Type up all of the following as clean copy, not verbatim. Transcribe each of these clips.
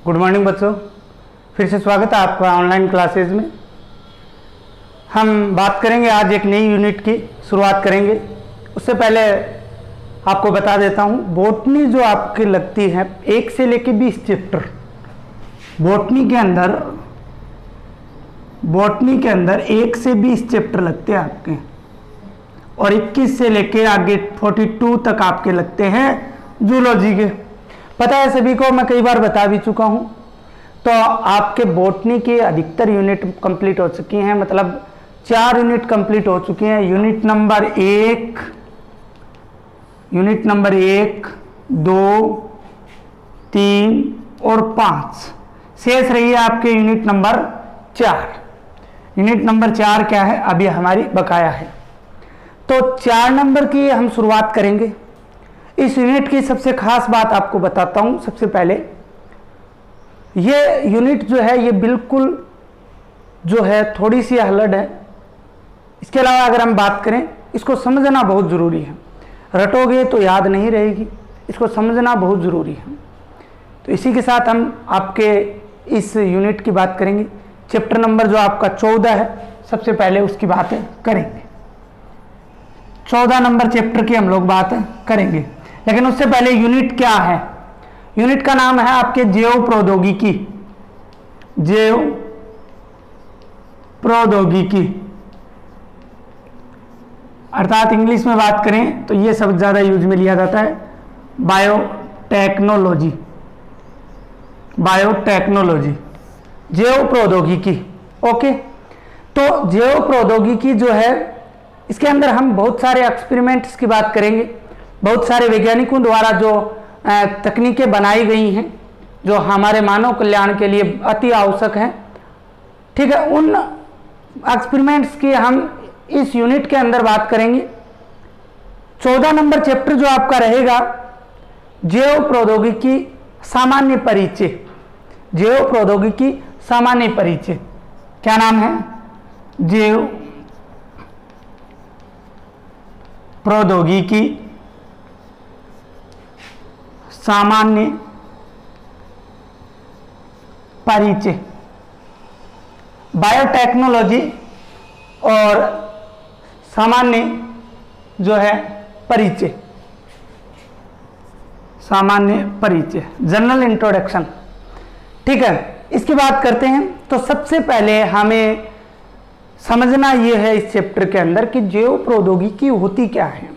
Good morning बच्चों, फिर से स्वागत है आपका ऑनलाइन क्लासेज में। हम बात करेंगे आज एक नई यूनिट की शुरुआत करेंगे। उससे पहले आपको बता देता हूँ, बॉटनी जो आपकी लगती है 1 से लेके 20 चैप्टर बॉटनी के अंदर 1 से 20 चैप्टर लगते हैं आपके, और 21 से लेके आगे 42 तक आपके लगते हैं जूलॉजी के। पता है सभी को, मैं कई बार बता भी चुका हूं। तो आपके बॉटनी की अधिकतर यूनिट कंप्लीट हो चुकी हैं, मतलब 4 यूनिट कंप्लीट हो चुकी हैं। यूनिट नंबर 1, 2, 3 और 5 शेष रही है आपके यूनिट नंबर 4। यूनिट नंबर 4 क्या है, अभी हमारी बकाया है। तो 4 नंबर की हम शुरुआत करेंगे। इस यूनिट की सबसे खास बात आपको बताता हूं। सबसे पहले ये यूनिट जो है ये बिल्कुल जो है थोड़ी सी हलड़ है। इसके अलावा अगर हम बात करें, इसको समझना बहुत ज़रूरी है। रटोगे तो याद नहीं रहेगी, इसको समझना बहुत ज़रूरी है। तो इसी के साथ हम आपके इस यूनिट की बात करेंगे। चैप्टर नंबर जो आपका 14 है, सबसे पहले उसकी बात करेंगे। 14 नंबर चैप्टर की हम लोग बात करेंगे, लेकिन उससे पहले यूनिट क्या है। यूनिट का नाम है आपके जैव प्रौद्योगिकी, अर्थात इंग्लिश में बात करें तो ये शब्द ज़्यादा यूज में लिया जाता है, बायोटेक्नोलॉजी, जैव प्रौद्योगिकी। ओके, तो जैव प्रौद्योगिकी जो है, इसके अंदर हम बहुत सारे एक्सपेरिमेंट्स की बात करेंगे। बहुत सारे वैज्ञानिकों द्वारा जो तकनीकें बनाई गई हैं, जो हमारे मानव कल्याण के लिए अति आवश्यक हैं, ठीक है, उन एक्सपेरिमेंट्स की हम इस यूनिट के अंदर बात करेंगे। 14 नंबर चैप्टर जो आपका रहेगा, जैव प्रौद्योगिकी सामान्य परिचय। जैव प्रौद्योगिकी सामान्य परिचय, क्या नाम है? जैव प्रौद्योगिकी सामान्य परिचय, बायोटेक्नोलॉजी और सामान्य जो है परिचय, सामान्य परिचय, जनरल इंट्रोडक्शन। ठीक है, इसकी बात करते हैं। तो सबसे पहले हमें समझना यह है इस चैप्टर के अंदर कि जैव प्रौद्योगिकी होती क्या है।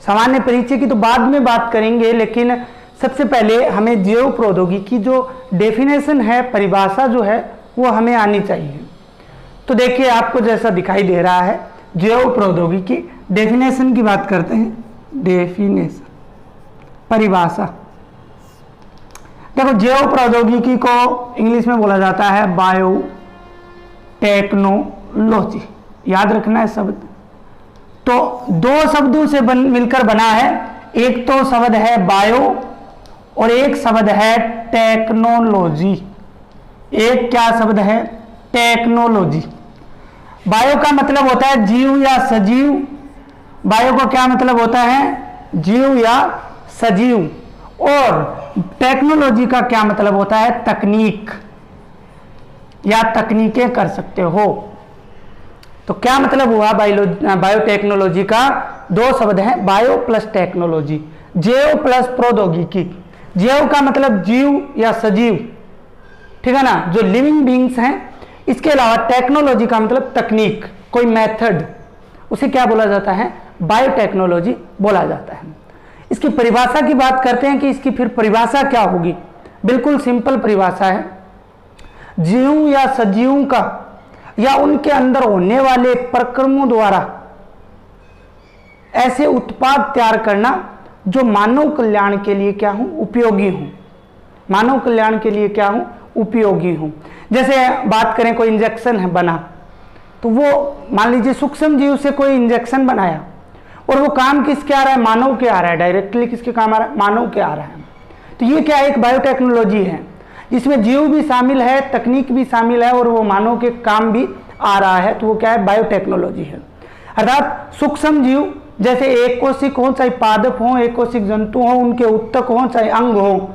सामान्य परिचय की तो बाद में बात करेंगे, लेकिन सबसे पहले हमें जैव प्रौद्योगिकी जो डेफिनेशन है, परिभाषा जो है, वो हमें आनी चाहिए। तो देखिए, आपको जैसा दिखाई दे रहा है, जैव प्रौद्योगिकी, डेफिनेशन की बात करते हैं। डेफिनेशन, परिभाषा। देखो, जैव प्रौद्योगिकी को इंग्लिश में बोला जाता है बायोटेक्नोलॉजी। याद रखना है शब्द। तो 2 शब्दों से मिलकर बना है। एक तो शब्द है बायो और एक शब्द है टेक्नोलॉजी। एक क्या शब्द है? टेक्नोलॉजी। बायो का मतलब होता है जीव या सजीव। बायो का क्या मतलब होता है? जीव या सजीव। और टेक्नोलॉजी का क्या मतलब होता है? तकनीक या तकनीकें कर सकते हो। तो क्या मतलब हुआ बायोटेक्नोलॉजी का? 2 शब्द हैं, बायो प्लस टेक्नोलॉजी, जैव प्लस प्रौद्योगिकी। जैव का मतलब जीव या सजीव, ठीक है ना, जो लिविंग बीइंग्स हैं। इसके अलावा टेक्नोलॉजी का मतलब तकनीक, कोई मेथड, उसे क्या बोला जाता है? बायोटेक्नोलॉजी बोला जाता है। इसकी परिभाषा की बात करते हैं कि इसकी फिर परिभाषा क्या होगी। बिल्कुल सिंपल परिभाषा है, जीव या सजीव का या उनके अंदर होने वाले प्रक्रमों द्वारा ऐसे उत्पाद तैयार करना जो मानव कल्याण के लिए क्या हो? उपयोगी हो। मानव कल्याण के लिए क्या हो? उपयोगी हो। जैसे बात करें, कोई इंजेक्शन है बना, तो वो मान लीजिए सूक्ष्म जीव से कोई इंजेक्शन बनाया और वो काम किसके आ रहा है? मानव के आ रहा है। डायरेक्टली किसके काम आ रहा है? मानव के आ रहा है। तो ये क्या है? एक बायोटेक्नोलॉजी है, जिसमें जीव भी शामिल है, तकनीक भी शामिल है और वो मानव के काम भी आ रहा है। तो वो क्या है? बायोटेक्नोलॉजी है। अर्थात सूक्ष्म जीव जैसे एक कोशिक हो, चाहे पादप हो, एक कोशिक जंतु हो, उनके उत्तक हो, चाहे अंग हो,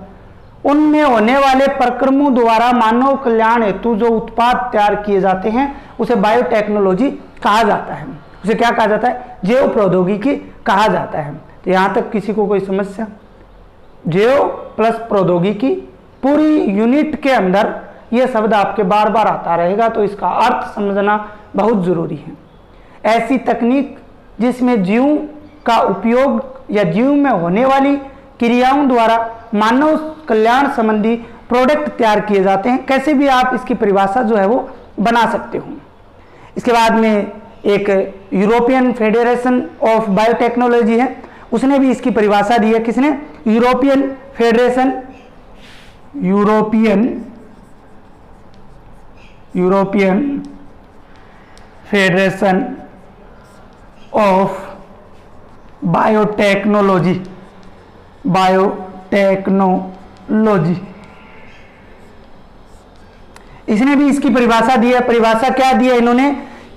उनमें होने वाले प्रक्रमों द्वारा मानव कल्याण हेतु जो उत्पाद तैयार किए जाते हैं उसे बायोटेक्नोलॉजी कहा जाता है। उसे क्या कहा जाता है? जैव प्रौद्योगिकी कहा जाता है। तो यहाँ तक किसी को कोई समस्या? जैव प्लस प्रौद्योगिकी पूरी यूनिट के अंदर यह शब्द आपके बार बार आता रहेगा, तो इसका अर्थ समझना बहुत जरूरी है। ऐसी तकनीक जिसमें जीव का उपयोग या जीव में होने वाली क्रियाओं द्वारा मानव कल्याण संबंधी प्रोडक्ट तैयार किए जाते हैं। कैसे भी आप इसकी परिभाषा जो है वो बना सकते हो। इसके बाद में एक यूरोपियन फेडरेशन ऑफ बायोटेक्नोलॉजी है, उसने भी इसकी परिभाषा दी है। किसने? यूरोपियन फेडरेशन ऑफ बायोटेक्नोलॉजी इसने भी इसकी परिभाषा दी है। परिभाषा क्या दी है इन्होंने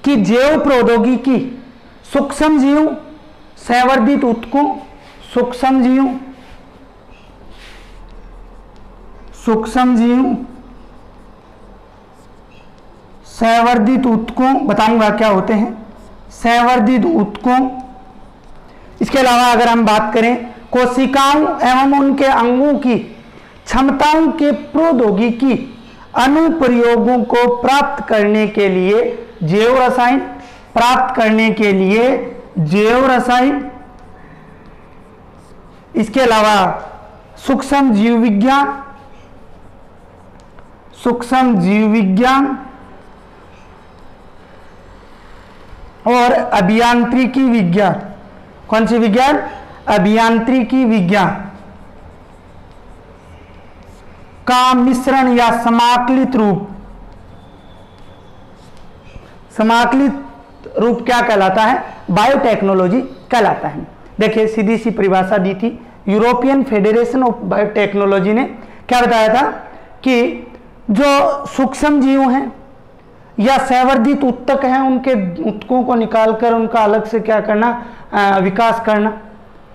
कि जैव प्रौद्योगिकी सूक्ष्म जीव, संवर्धित ऊतकों, सूक्ष्म जीव संवर्धित ऊतकों, बताऊंगा क्या होते हैं संवर्धित ऊतकों। इसके अलावा अगर हम बात करें कोशिकाओं एवं उनके अंगों की क्षमताओं के प्रौद्योगिकी अनुप्रयोगों को प्राप्त करने के लिए जैव रसायन, इसके अलावा सूक्ष्म जीव विज्ञान और अभियांत्रिकी विज्ञान। कौन सी विज्ञान? अभियांत्रिकी विज्ञान का मिश्रण या समाकलित रूप क्या कहलाता है? बायोटेक्नोलॉजी कहलाता है। देखिए सीधी सी परिभाषा दी थी यूरोपियन फेडरेशन ऑफ बायोटेक्नोलॉजी ने। क्या बताया था कि जो सूक्ष्म जीव हैं या संवर्धित ऊतक हैं, उनके ऊतकों को निकालकर उनका अलग से क्या करना, विकास करना।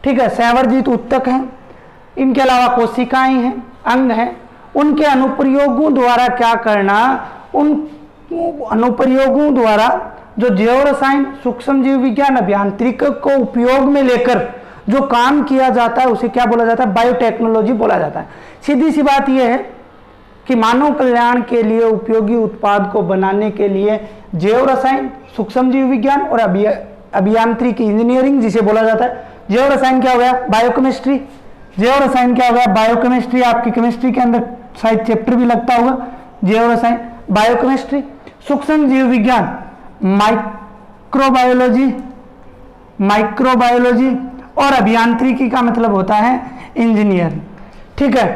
ठीक है, संवर्धित ऊतक हैं, इनके अलावा कोशिकाएं हैं, अंग हैं, उनके अनुप्रयोगों द्वारा क्या करना, उन अनुप्रयोगों द्वारा जो जैव रसायन, सूक्ष्म जीव विज्ञान, अभियांत्रिक को उपयोग में लेकर जो काम किया जाता है उसे क्या बोला जाता है? बायोटेक्नोलॉजी बोला जाता है। सीधी सी बात यह है कि मानव कल्याण के लिए उपयोगी उत्पाद को बनाने के लिए जैव रसायन, सूक्ष्म जीव विज्ञान और अभियांत्रिकी इंजीनियरिंग जिसे बोला जाता है। जैव रसायन क्या हो गया? बायोकेमिस्ट्री। जैव रसायन क्या हो गया? बायोकेमिस्ट्री। आपकी केमिस्ट्री के अंदर शायद चैप्टर भी लगता होगा जैव रसायन, बायोकेमिस्ट्री। सूक्ष्म जीव विज्ञान माइक्रोबायोलॉजी और अभियांत्रिकी का मतलब होता है इंजीनियर। ठीक है,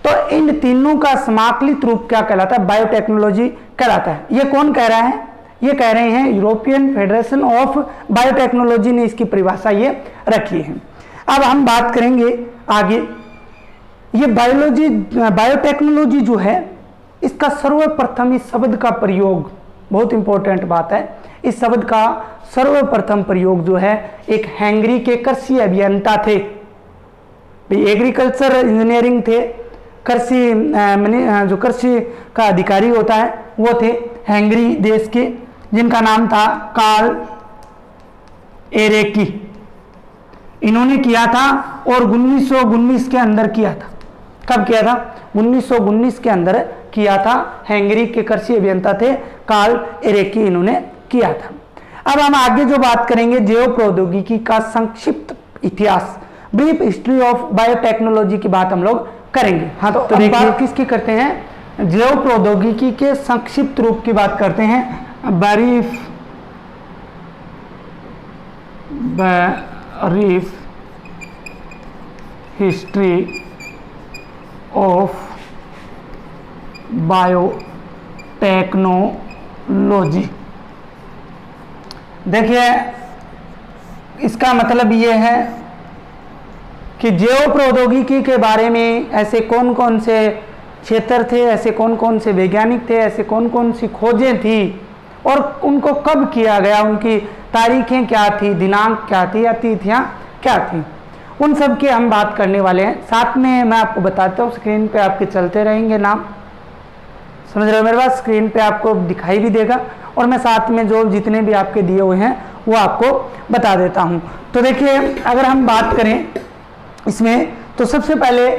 तो इन तीनों का समाकलित रूप क्या कहलाता है? बायोटेक्नोलॉजी कहलाता है। ये कौन कह रहा है? ये कह रहे हैं यूरोपियन फेडरेशन ऑफ बायोटेक्नोलॉजी ने इसकी परिभाषा ये रखी है। अब हम बात करेंगे आगे। ये बायोटेक्नोलॉजी जो है, इसका सर्वप्रथम इस शब्द का प्रयोग, बहुत इंपॉर्टेंट बात है, इस शब्द का सर्वप्रथम प्रयोग जो है एक हंगरी के कृषि अभियंता थे, एग्रीकल्चर इंजीनियरिंग थे, कृषि जो कृषि का अधिकारी होता है वो थे हंगरी देश के, जिनका नाम था कार्ल एरेकी। इन्होंने किया था और 1919 के अंदर किया था। कब किया था? 1919 के अंदर किया था। हंगरी के कृषि अभियंता थे कार्ल एरेकी, इन्होंने किया था। अब हम आगे जो बात करेंगे जैव प्रौद्योगिकी का संक्षिप्त इतिहास, ब्रीफ हिस्ट्री ऑफ बायोटेक्नोलॉजी की बात हम लोग करेंगे। हाँ, तो बात किसकी करते हैं? जैव प्रौद्योगिकी के संक्षिप्त रूप की बात करते हैं। Brief history of biotechnology. देखिए इसका मतलब ये है कि जैव प्रौद्योगिकी के बारे में ऐसे कौन कौन से क्षेत्र थे, ऐसे कौन कौन से वैज्ञानिक थे, ऐसे कौन कौन सी खोजें थी और उनको कब किया गया, उनकी तारीखें क्या थी, दिनांक क्या थी या तिथियां क्या थी, उन सब की हम बात करने वाले हैं। साथ में मैं आपको बताता हूँ, स्क्रीन पे आपके चलते रहेंगे नाम, समझ रहे हो मेरे पास, स्क्रीन पे आपको दिखाई भी देगा, और मैं साथ में जो जितने भी आपके दिए हुए हैं वो आपको बता देता हूँ। तो देखिए, अगर हम बात करें इसमें, तो सबसे पहले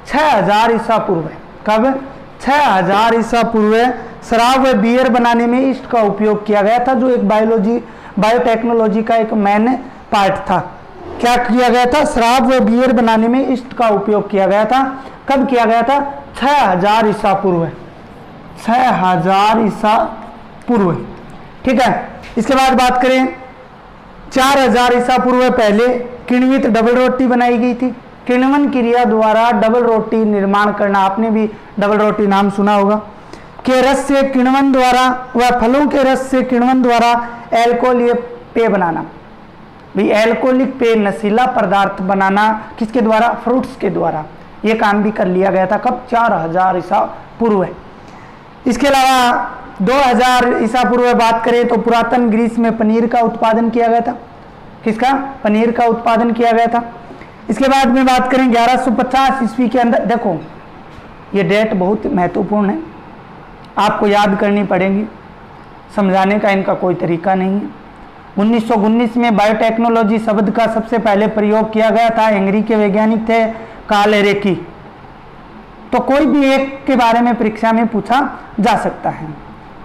6000 ईसा पूर्व है। कब? 6000 ईसा पूर्व शराब व बियर बनाने में ईस्ट का उपयोग किया गया था, जो एक बायोटेक्नोलॉजी का एक मेन पार्ट था। क्या किया गया था? शराब व बियर बनाने में ईस्ट का उपयोग किया गया था। कब किया गया था? 6000 ईसा पूर्व, 6000 ईसा पूर्व, ठीक है। इसके बाद बात करें 4000 ईसा पूर्व पहले किण्वित डबल रोटी बनाई गई थी। किण्वन क्रिया द्वारा डबल रोटी निर्माण करना, आपने भी डबल रोटी नाम सुना होगा। के रस से किण्वन द्वारा व फलों के रस से किण्वन द्वारा एल्कोहलीय पेय बनाना। भाई एल्कोहलिक पेय, नशीला पदार्थ बनाना किसके द्वारा? फ्रूट्स के द्वारा। ये काम भी कर लिया गया था। कब? 4000 ईसा पूर्व। इसके अलावा 2000 ईसा पूर्व बात करें तो पुरातन ग्रीस में पनीर का उत्पादन किया गया था। किसका? पनीर का उत्पादन किया गया था। इसके बाद में बात करें 1150 ईस्वी के अंदर, देखो ये डेट बहुत महत्वपूर्ण है, आपको याद करनी पड़ेगी, समझाने का इनका कोई तरीका नहीं है। 1919 में बायोटेक्नोलॉजी शब्द का सबसे पहले प्रयोग किया गया था। हंगरी के वैज्ञानिक थे कार्ल रेकी। तो कोई भी एक के बारे में परीक्षा में पूछा जा सकता है।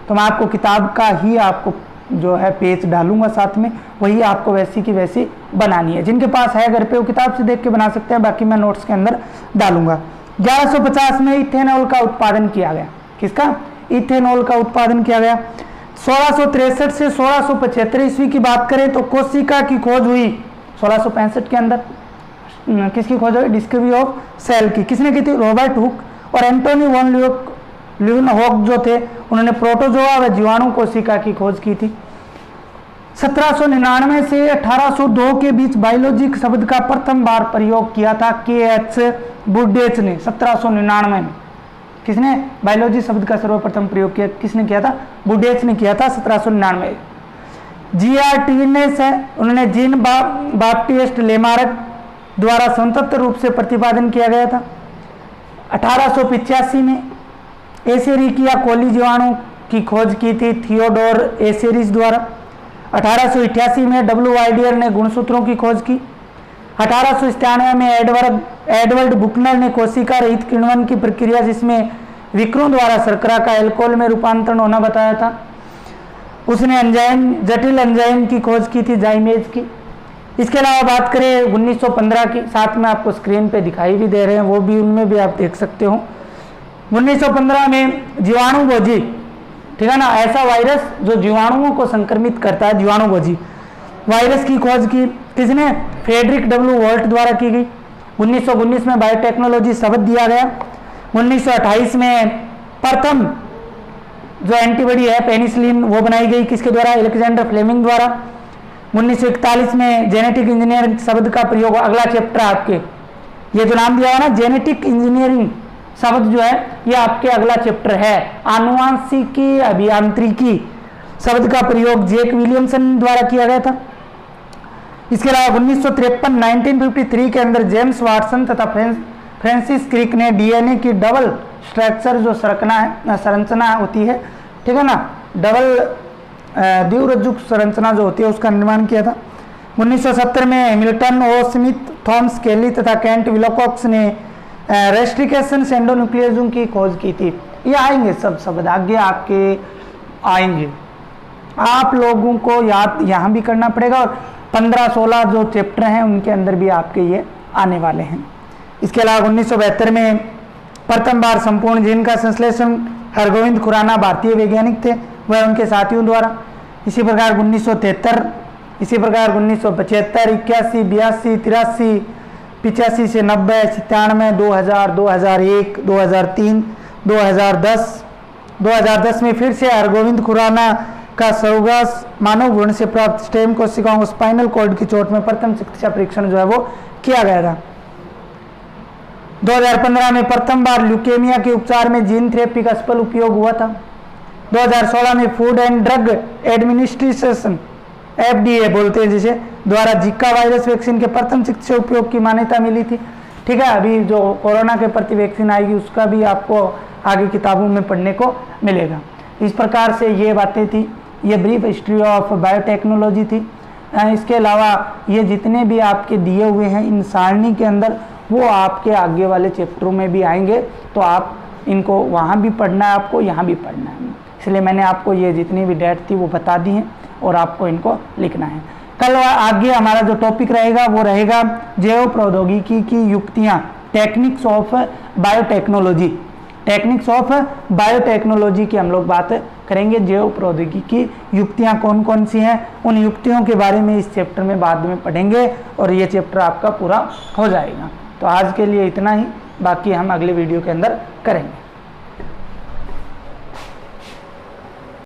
तो मैं आपको किताब का ही आपको जो है पेज डालूंगा साथ में, वही आपको वैसी की वैसी बनानी है। जिनके पास है घर पे वो किताब से देख के बना सकते हैं, बाकी मैं नोट्स के अंदर डालूंगा। 1150 में इथेनॉल का उत्पादन किया गया। किसका? इथेनॉल का उत्पादन किया गया। 1663 से 1675 ईस्वी की बात करें तो कोशिका की खोज हुई। 1665 के अंदर किसकी खोज हुई? डिस्कवरी ऑफ सेल की। किसने की थी? रॉबर्ट हुक और एंटोनी वॉन ल्यूवेनहॉक जो थे, उन्होंने प्रोटोजोआ व जीवाणु कोशिका की खोज की थी। 1799 से 1802 के बीच बायोलॉजी शब्द का प्रथम बार प्रयोग किया था के.एच. बुडेच ने। 1799 में किसने बायोलॉजी शब्द का सर्वप्रथम प्रयोग किया? किसने किया था? बुडेच ने किया था 1799। जी.आर. टिविनेस है, उन्होंने जीन बाप्टिस्ट लेमार्क द्वारा स्वतंत्र रूप से प्रतिपादन किया गया था। 1885 में एसेरिकिया कोली जीवाणु की खोज की थी थियोडोर एसेरिस द्वारा। 1888 में डब्ल्यू वाइडियर ने गुणसूत्रों की खोज की। 1897 में एडवर्ड बुकनर ने कोशिका रहित किण्वन की प्रक्रिया, जिसमें विक्रों द्वारा शर्करा का अल्कोहल में रूपांतरण होना बताया था, उसने जटिल एंजाइम की खोज की थी, जाइमेज की। इसके अलावा बात करें 1915 की, साथ में आपको स्क्रीन पे दिखाई भी दे रहे हैं, वो भी उनमें भी आप देख सकते हो। 1915 में जीवाणुभोजी, ठीक है ना, ऐसा वायरस जो जीवाणुओं को संक्रमित करता है, जीवाणुभोजी वायरस की खोज की किसने? फ्रेडरिक डब्ल्यू वॉल्ट द्वारा की गई। 1919 में बायोटेक्नोलॉजी शब्द दिया गया। 1928 में प्रथम जो एंटीबॉडी है पेनिसिलिन वो बनाई गई, किसके द्वारा? अलेक्जेंडर फ्लेमिंग द्वारा। 1941 में जेनेटिक इंजीनियरिंग शब्द का प्रयोग, अगला चैप्टर आपके ये जो नाम दिया है ना जेनेटिक इंजीनियरिंग शब्द जो है ये आपके अगला चैप्टर है। आनुवांशिकी अभियांत्रिकी शब्द का प्रयोग जेक विलियमसन द्वारा किया गया था। इसके अलावा 1953 के अंदर जेम्स वाटसन तथा फ्रांसिस क्रिक ने डीएनए की डबल स्ट्रक्चर जो संरचना होती है, ठीक है ना, डबल द्विरज्जुक संरचना जो होती है उसका निर्माण किया था। 1970 में हैमिल्टन ओ स्मिथ, थॉमस केली तथा केंट विलोकॉक्स ने रेस्ट्रिकेशन सेंडोन्यूक्लियजम की खोज की थी। ये आएंगे सब शब्द आगे आपके आएंगे, आप लोगों को याद यहाँ भी करना पड़ेगा, और 15-16 जो चैप्टर हैं उनके अंदर भी आपके ये आने वाले हैं। इसके अलावा 1972 में प्रथम बार संपूर्ण जीन का संश्लेषण हरगोविंद खुराना भारतीय वैज्ञानिक थे वह उनके साथियों द्वारा। इसी प्रकार 1973, इसी प्रकार 1975, 81, 82, 83, 85 से 90, 97, 2000, 2001, 2003, 2010 में फिर से हरगोविंद खुराना का सर्वगास मानव भ्रूण से प्राप्त स्टेम कोशिकाओं को स्पाइनल कॉर्ड की चोट में प्रथम चिकित्सा परीक्षण जो है वो किया गया था। 2015 में प्रथम बार ल्यूकेमिया के उपचार में जीन थेरेपी का सफल उपयोग हुआ था। 2016 में food and drug administration FDA बोलते हैं जिसे, द्वारा जीका वायरस वैक्सीन के प्रथम चिकित्सा उपयोग की मान्यता मिली थी। ठीक है, अभी जो कोरोना के प्रति वैक्सीन आएगी उसका भी आपको आगे किताबों में पढ़ने को मिलेगा। इस प्रकार से ये बातें थी, ये ब्रीफ हिस्ट्री ऑफ बायोटेक्नोलॉजी थी। इसके अलावा ये जितने भी आपके दिए हुए हैं इन सारणी के अंदर, वो आपके आगे वाले चैप्टरों में भी आएंगे, तो आप इनको वहाँ भी पढ़ना है, आपको यहाँ भी पढ़ना है। इसलिए मैंने आपको ये जितनी भी डेट थी वो बता दी हैं और आपको इनको लिखना है। कल आगे हमारा जो टॉपिक रहेगा वो रहेगा जैव प्रौद्योगिकी की युक्तियाँ, techniques of biotechnology. Techniques of biotechnology की हम लोग बात करेंगे। जैव प्रौद्योगिकी की युक्तियाँ कौन कौन सी हैं, उन युक्तियों के बारे में इस चैप्टर में बाद में पढ़ेंगे और ये चैप्टर आपका पूरा हो जाएगा। तो आज के लिए इतना ही, बाकी हम अगले वीडियो के अंदर करेंगे।